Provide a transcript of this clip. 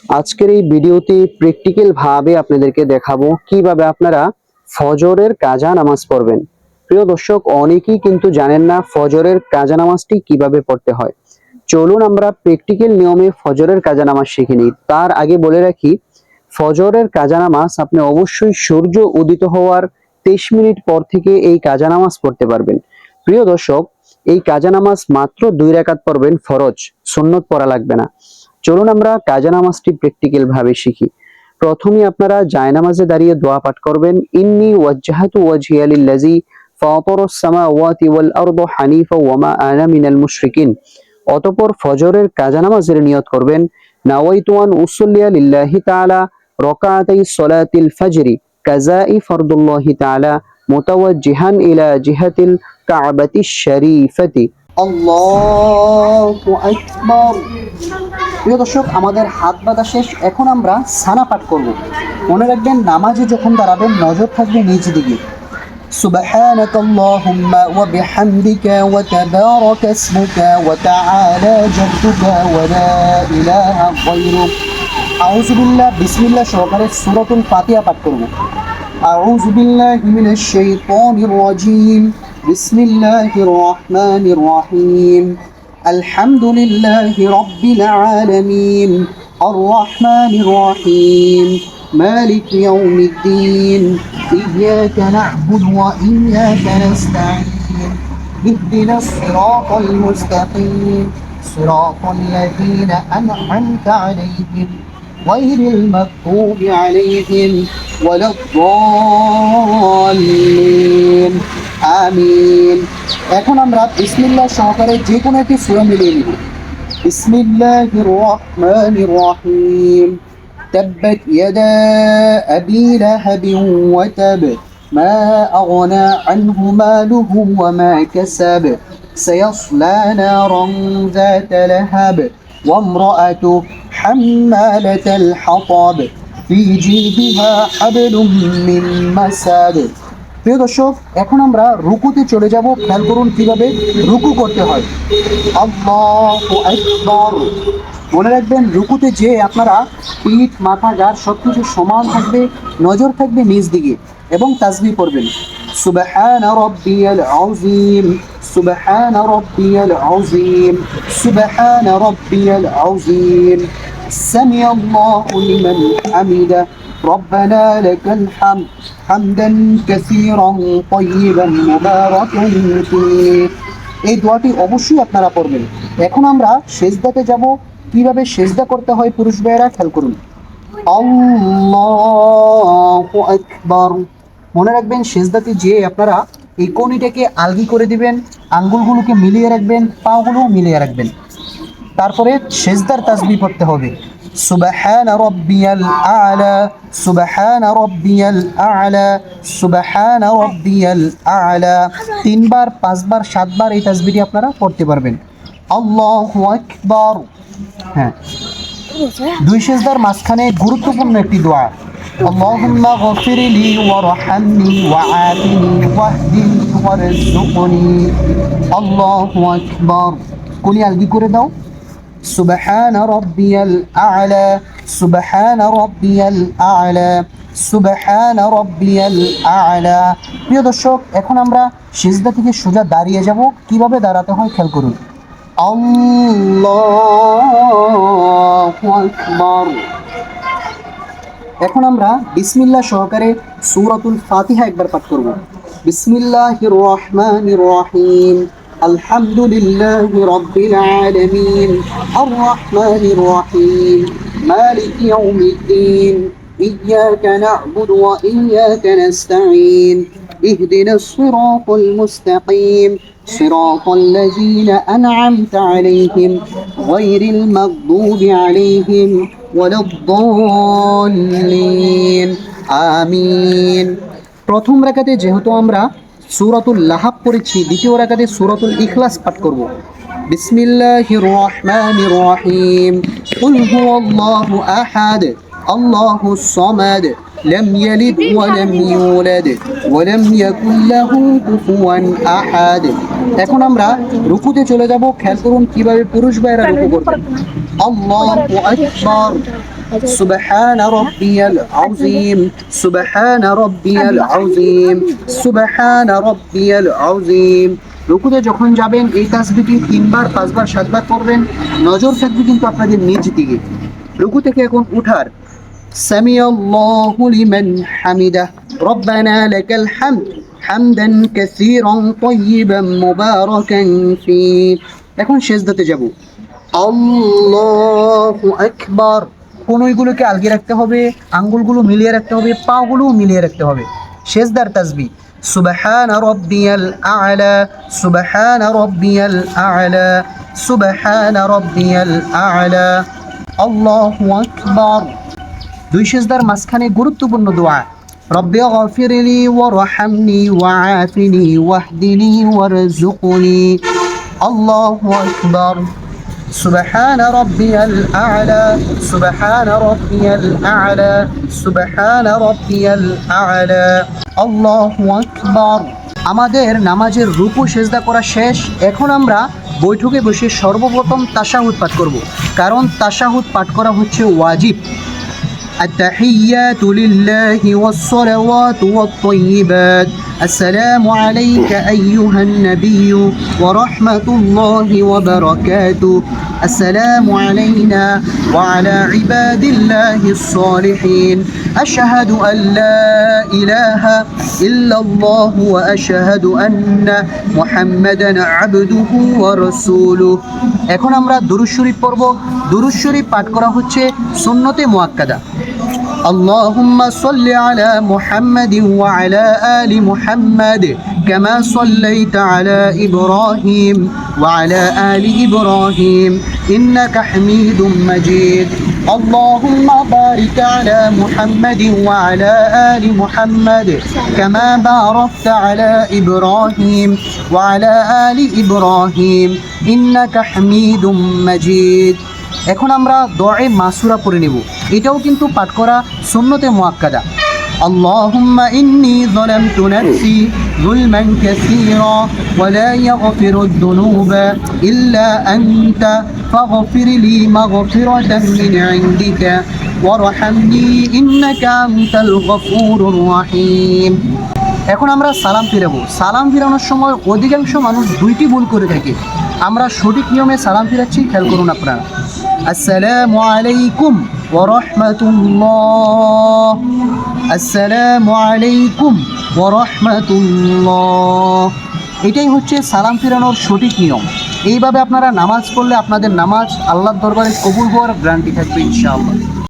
আজকের এই ভিডিওতে প্র্যাকটিক্যাল ভাবে আপনাদেরকে দেখাবো কিভাবে আপনারা ফজরের কাজা নামাজ পড়বেন। প্রিয় দর্শক, অনেকেই কিন্তু জানেন না ফজরের কাজা নামাজটি কিভাবে পড়তে হয়। চলুন আমরা প্র্যাকটিক্যাল নিয়মে ফজরের কাজা নামাজ শিখে নিই। তার আগে বলে রাখি, ফজরের কাজা নামাজ আপনি অবশ্যই সূর্য উদিত হওয়ার 23 মিনিট পর থেকে এই কাজা নামাজ পড়তে পারবেন। প্রিয় দর্শক, এই কাজা নামাজ মাত্র 2 রাকাত পড়বেন, ফরজ, সুন্নত পড়া লাগবে না। চলুন আমরা কাজা নামাজটি প্র্যাকটিক্যাল ভাবে শিখি। প্রথমে আপনারা জায়নামাজে দাঁড়িয়ে দোয়া পাঠ করবেন, ইন্নী ওয়াজ্জাহাতু ওয়াজহিয়া লিল্লাযী ফাতারাস সামাওয়াতি ওয়াল আরদা হানিফা ওয়া মা আনা মিনাল মুশরিকিন। অতঃপর ফজরের কাজা নামাজের নিয়ত করবেন, নাওয়াইতু আন উসাল্লিয়া লিল্লাহি তাআলা রাকাতাই সলাতিল ফজরি কাযাই ফরদুল্লাহি তাআলা মুতাওয়াজ্জিহান ইলা জিহাতিল কাবাতিশ শরীফাতি। আল্লাহু আকবার। প্রিয় দর্শক, আমাদের হাত বাঁধা শেষ। এখন আমরা সানা পাঠ করব। মনে রাখবেন, নামাজে যখন দাঁড়াবেন নজর থাকবে নিজ দিকে। سبحانك اللهم وبحمدك وتبارك اسمك وتعالى جدك ولا إله غيرك। أعوذ بالله بسم الله সহকারে সূরাতুল ফাতিহা পাঠ করব। أعوذ بالله من الشيطان الرجيم بسم الله الرحمن الرحيم الحمد لله رب العالمين الرحمن الرحيم مالك يوم الدين إياك نعبد وإياك نستعين اهدنا الصراط المستقيم صراط الذين أنعمت عليهم غير المغضوب عليهم ولا الضالين আমিন। এখন আমরা বিসমিল্লাহ সহকারে যে কোনো একটি সূরা মিলিয়ে নিব। বিসমিল্লাহির রহমানির রহিম তাব্বাত ইয়াদা আবি লাহাবিন ওয়া তাব মা আগনা আনহু মালুহু ওয়া মা কাসাব সায়াসলা নারান যাতা লাহাব ওয়া ইমরাআতুহু হাম্মালাতাল হাতাব ফি জিদিহা হাবলুম মিন মাসাদ। প্রিয় দর্শক, এখন আমরা রুকুতে চলে যাব। খেয়াল করুন কিভাবে রুকু করতে হয়। আল্লাহু আকবার। মনে রাখবেন, রুকুতে যে আপনারা পিঠ, মাথা, ঘাড় সবকিছু সমান থাকবে, নজর থাকবে নিজ দিকে এবং তাসবিহ পড়বেন। সুবহানা রাব্বিয়াল আযীম সুবহানা রাব্বিয়াল আযীম সুবহানা রাব্বিয়াল আযীম সামিআল্লাহু লিমান হামিদা ربنا لك الحمد حمدا كثيرا طيبا مباركا فيه। এই দোয়াটি অবশ্যই আপনারা পড়বেন। এখন আমরা সেজদাতে যাব। কিভাবে সেজদা করতে হয় পুরুষ ভাইয়েরা খেয়াল করুন। আল্লাহু আকবার। মনে রাখবেন, সেজদাতে যে আপনারা এই কনিটাকে আলগি করে দিবেন, আঙ্গুলগুলোকে মিলিয়ে রাখবেন, পাগুলো মিলিয়ে রাখবেন। তারপরে সেজদার তাসবিহ পড়তে হবে। সুবহান রাব্বিয়াল আ'লা সুবহান রাব্বিয়াল আ'লা সুবহান রাব্বিয়াল আ'লা। 3 বার, 5 বার, 7 বার এই তাসবিহটি আপনারা পড়তে পারবেন। আল্লাহু আকবার। হ্যাঁ, 2 সেজদার মাঝখানে গুরুত্বপূর্ণ একটি দোয়া, আল্লাহুম্মা গফিরলি ওয়ারহামনি ওয়াআফিনি ওয়াহদিনি ওয়ারযুকনি। আল্লাহু আকবার। কোনি আলগি করে দাও। সুবহান রাব্বিয়াল আ'লা সুবহান রাব্বিয়াল আ'লা সুবহান রাব্বিয়াল আ'লা। প্রিয় দর্শক, এখন আমরা সিজদা থেকে সোজা দাঁড়িয়ে যাব। কিভাবে দাঁড়াতে হয় খেয়াল করুন। আল্লাহু আকবার। এখন আমরা বিসমিল্লাহ সহকারে সূরাতুল ফাতিহা একবার পাঠ করব। বিসমিল্লাহির রহমানির রহিম আলহামদুলিল্লাহি রাব্বিল আলামিন আর রহমানির রহিম মালিকি ইয়াউমিদ্দিন ইয়্যাকা না'বুদু ওয়া ইয়্যাকা নাস্তাঈন ইহদিনাস সিরাতাল মুস্তাকিম সিরাতাল লাযীনা আন'আমতা আলাইহিম গায়রিল মাগদুবি আলাইহিম ওয়ালাদ-দাল্লিন আমিন। প্রথম রাকাতে যেহেতু আমরা সূরাতুল লাহাব পড়েছি, দ্বিতীয় রাকাতে সূরাতুল ইখলাস পাঠ করব। বিসমিল্লাহির রহমানির রহিম কুল হুয়াল্লাহু আহাদ আল্লাহুস সামাদ লাম ইয়ালিদ ওয়া লাম ইউলাদ ওয়া লাম ইয়াকুল লাহু কুফুয়ান আহাদ। এখন আমরা রুকুতে চলে যাব। খেয়াল করুন কিভাবে পুরুষ ভাইরা রুকু করবেন। আল্লাহু আকবার সুবহান রাব্বিয়াল আযীম সুবহান রাব্বিয়াল আযীম সুবহান রাব্বিয়াল আযীম। রুকুতে যখন যাবেন এই তাসবিহটি 3 বার 5 বার 7 বার পড়বেন। নজর থাকবে কিন্তু আপনাদের নিজ দিকে। রুকু থেকে এখন উঠার সামিআল্লাহু লিমান হামিদাহ রব্বানা লাকাল হামদ হামদান কাসীরান তাইয়িবান মুবারাকান ফী। এখন সিজদাতে যাব আল্লাহু আকবার। কোনগুলোকে আলগি রাখতে হবে, আঙ্গুলগুলো মিলিয়ে রাখতে হবে, পাগুলোও মিলিয়ে রাখতে হবে। সিজদার তাসবিহ সুবহান রাব্বিয়াল আ'লা সুবহান রাব্বিয়াল আ'লা সুবহান রাব্বিয়াল আ'লা আল্লাহু আকবার। দুই সিজদার মাঝখানে গুরুত্বপূর্ণ দোয়া রব্বি গফিরলি ওয়ারহামনি ওয়াআফিনি ওয়াহদিনি ওয়ারযুকনি আল্লাহু আকবার সুবহান রাব্বিয়াল আ'লা সুবহান রাব্বিয়াল আ'লা সুবহান রাব্বিয়াল আ'লা আল্লাহু আকবার। আমাদের নামাজের রুকু সিজদা করা শেষ। এখন আমরা বৈঠকে বসে সর্বপ্রথম তাশাহুদ পাঠ করব, কারণ তাশাহুদ পাঠ করা হচ্ছে ওয়াজিব। التحيات لله والصلوات والطيبات السلام عليك أيها النبي ورحمة الله وبركاته السلام علينا وعلى عباد الله الصالحين أشهد أن لا إله إلا الله وأشهد أن محمدا عبده ورسوله। এখন আমরা দুরূদ শরীফ পড়ব। দুরূদ শরীফ পাঠ করা হচ্ছে সুন্নতে মুআক্কাদা। اللهم صل على محمد وعلى آل محمد كما صليت على إبراهيم وعلى آل إبراهيم إنك حميد مجيد اللهم بارك على محمد وعلى آل محمد كما باركت على إبراهيم وعلى آل إبراهيم إنك حميد مجيد। এখন আমরা দোয়া মাসুরা পড়ে নেব, এটাও কিন্তু পাঠ করা সুন্নতে মুআক্কাদা। اللهم إني ظلمت نفسي ظلما كثيرا ولا يغفر الذنوب إلا أنت فاغفر لي مغفرة من عندك وارحمني إنك أنت الغفور الرحيم। এখন আমরা সালাম ফিরাবো। সালাম ফিরানোর সময় অধিকাংশ মানুষ দুইটি ভুল করে থাকে। আমরা সঠিক নিয়মে সালাম ফিরাচ্ছি, খেয়াল করুন আপনারা। আসসালামু আলাইকুম ওয়া রাহমাতুল্লাহ আসসালামু আলাইকুম ওয়া রাহমাতুল্লাহ। এটাই হচ্ছে সালাম ফিরানোর সঠিক নিয়ম। এইভাবে আপনারা নামাজ পড়লে আপনাদের নামাজ আল্লাহর দরবারে কবুল হওয়ার গ্যারান্টি থাকবে ইনশাআল্লাহ।